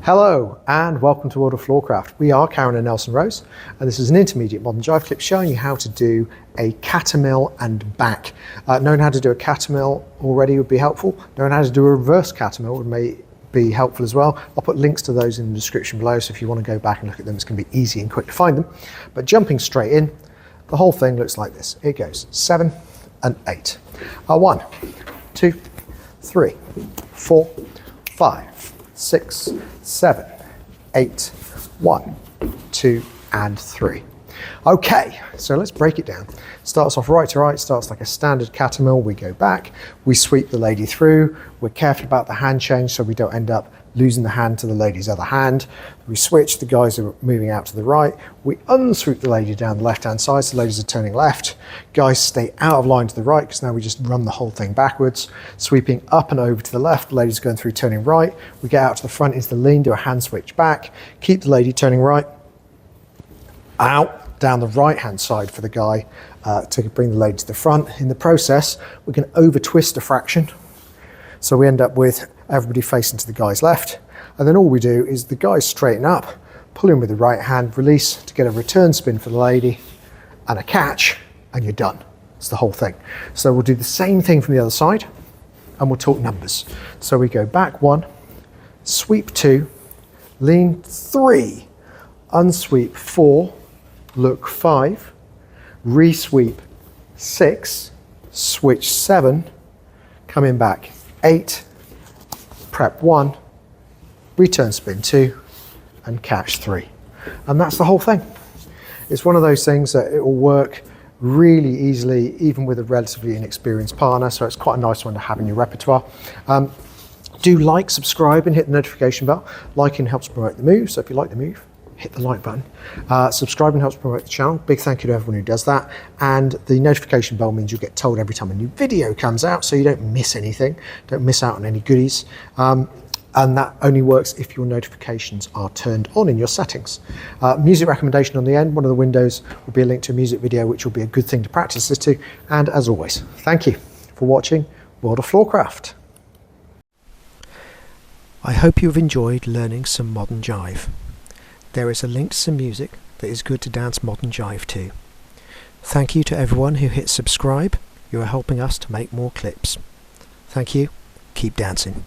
Hello and welcome to World of Floorcraft. We are Karen and Nelson Rose, and this is an intermediate modern jive clip showing you how to do a catamill and back. Knowing how to do a catamill already would be helpful. Knowing how to do a reverse catamill may be helpful as well. I'll put links to those in the description below, so if you want to go back and look at them, it's going to be easy and quick to find them. But jumping straight in, the whole thing looks like this. It goes 7 and 8. 1, 2, 3, 4, 5, 6, 7, 8, 1, 2, and 3. Okay, so let's break it down. Starts off right to right, starts like a standard catamill. We go back, we sweep the lady through. We're careful about the hand change so we don't end up losing the hand to the lady's other hand. We switch, the guys are moving out to the right. We unsweep the lady down the left-hand side, so the ladies are turning left. Guys stay out of line to the right, because now we just run the whole thing backwards. Sweeping up and over to the left, the lady's going through turning right. We get out to the front into the lean, do a hand switch back, keep the lady turning right, out, down the right-hand side for the guy to bring the lady to the front. In the process, we can over-twist a fraction. So we end up with everybody facing to the guy's left. And then all we do is the guys straighten up, pull in with the right hand, release to get a return spin for the lady and a catch, and you're done. It's the whole thing. So we'll do the same thing from the other side, and we'll talk numbers. So we go back 1, sweep 2, lean 3, unsweep 4, look 5, re-sweep 6, switch 7, coming back 8, prep 1, return spin 2, and catch 3. And that's the whole thing. It's one of those things that it will work really easily, even with a relatively inexperienced partner, so it's quite a nice one to have in your repertoire. Do like, subscribe, and hit the notification bell. Liking helps promote the move, so if you like the move, hit the like button. Subscribing helps promote the channel. Big thank you to everyone who does that. And the notification bell means you'll get told every time a new video comes out, so you don't miss anything, don't miss out on any goodies. And that only works if your notifications are turned on in your settings. Music recommendation on the end. One of the windows will be a link to a music video, which will be a good thing to practice this to. And as always, thank you for watching World of Floorcraft. I hope you've enjoyed learning some modern jive. There is a link to some music that is good to dance modern jive to. Thank you to everyone who hit subscribe. You are helping us to make more clips. Thank you. Keep dancing.